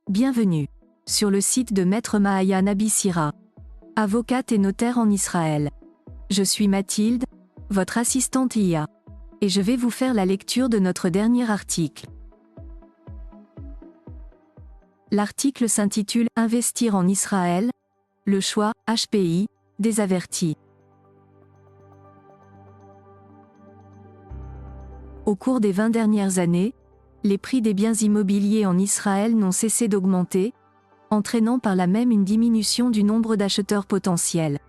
Bienvenue sur le site de Maître Mahaya Nabissira, avocate et notaire en Israël. Je suis Mathilde, votre assistante IA, et je vais vous faire la lecture de notre dernier article. L'article s'intitule « Investir en Israël, le choix, HPI, des avertis ». Au cours des 20 dernières années, les prix des biens immobiliers en Israël n'ont cessé d'augmenter, entraînant par là même une diminution du nombre d'acheteurs potentiels.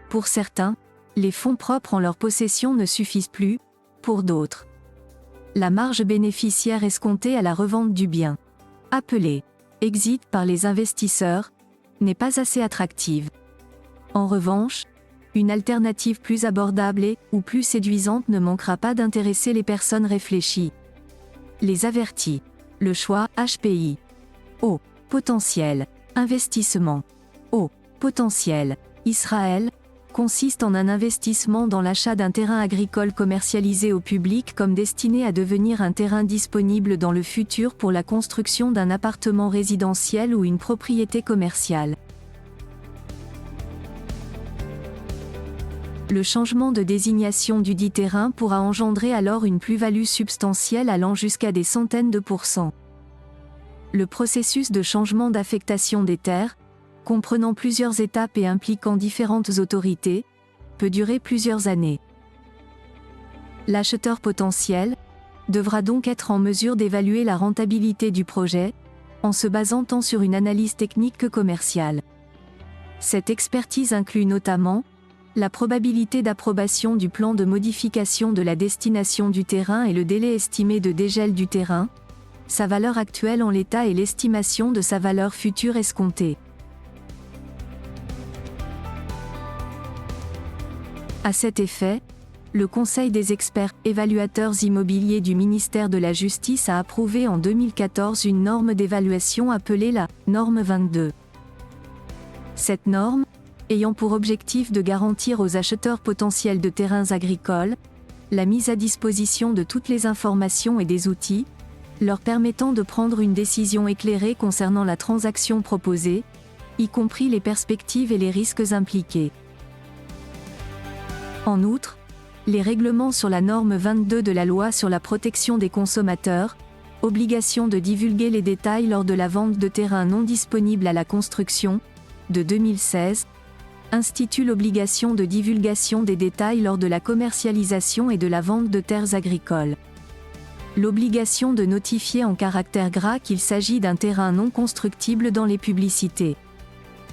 Pour certains, les fonds propres en leur possession ne suffisent plus, pour d'autres, la marge bénéficiaire escomptée à la revente du bien, appelée exit par les investisseurs, n'est pas assez attractive. En revanche, une alternative plus abordable et, ou plus séduisante ne manquera pas d'intéresser les personnes réfléchies. Les avertis. Le choix, HPI. O. Potentiel. Investissement. O. Potentiel. Israël, consiste en un investissement dans l'achat d'un terrain agricole commercialisé au public comme destiné à devenir un terrain disponible dans le futur pour la construction d'un appartement résidentiel ou une propriété commerciale. Le changement de désignation dudit terrain pourra engendrer alors une plus-value substantielle allant jusqu'à des centaines de %. Le processus de changement d'affectation des terres, comprenant plusieurs étapes et impliquant différentes autorités, peut durer plusieurs années. L'acheteur potentiel devra donc être en mesure d'évaluer la rentabilité du projet, en se basant tant sur une analyse technique que commerciale. Cette expertise inclut notamment la probabilité d'approbation du plan de modification de la destination du terrain et le délai estimé de dégel du terrain, sa valeur actuelle en l'état et l'estimation de sa valeur future escomptée. À cet effet, le Conseil des experts évaluateurs immobiliers du ministère de la Justice a approuvé en 2014 une norme d'évaluation appelée la norme 22. Cette norme, ayant pour objectif de garantir aux acheteurs potentiels de terrains agricoles la mise à disposition de toutes les informations et des outils, leur permettant de prendre une décision éclairée concernant la transaction proposée, y compris les perspectives et les risques impliqués. En outre, les règlements sur la norme 22 de la loi sur la protection des consommateurs, obligation de divulguer les détails lors de la vente de terrains non disponibles à la construction, de 2016, institue l'obligation de divulgation des détails lors de la commercialisation et de la vente de terres agricoles. L'obligation de notifier en caractère gras qu'il s'agit d'un terrain non constructible dans les publicités.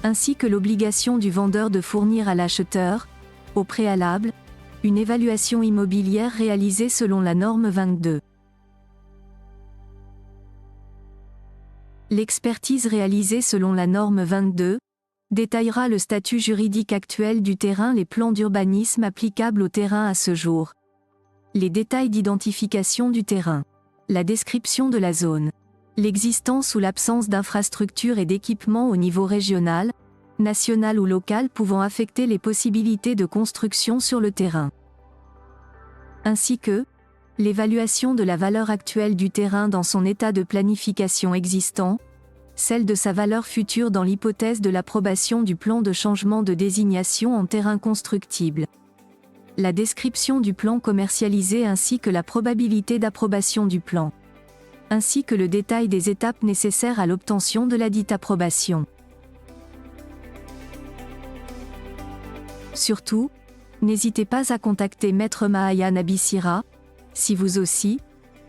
Ainsi que l'obligation du vendeur de fournir à l'acheteur, au préalable, une évaluation immobilière réalisée selon la norme 22. L'expertise réalisée selon la norme 22 détaillera le statut juridique actuel du terrain, les plans d'urbanisme applicables au terrain à ce jour, les détails d'identification du terrain, la description de la zone, l'existence ou l'absence d'infrastructures et d'équipements au niveau régional, national ou local pouvant affecter les possibilités de construction sur le terrain, ainsi que l'évaluation de la valeur actuelle du terrain dans son état de planification existant, celle de sa valeur future dans l'hypothèse de l'approbation du plan de changement de désignation en terrain constructible, la description du plan commercialisé ainsi que la probabilité d'approbation du plan, ainsi que le détail des étapes nécessaires à l'obtention de ladite approbation. Surtout, n'hésitez pas à contacter Maître Mahaya Nabissira, si vous aussi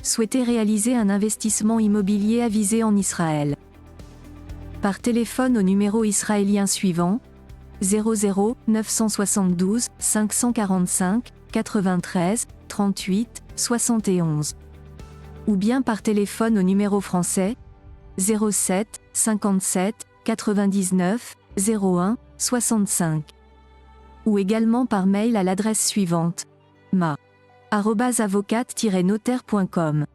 souhaitez réaliser un investissement immobilier avisé en Israël. Par téléphone au numéro israélien suivant, 00 972 545 93 38 71. Ou bien par téléphone au numéro français, 07 57 99 01 65. Ou également par mail à l'adresse suivante, ma@avocate-notaire.com.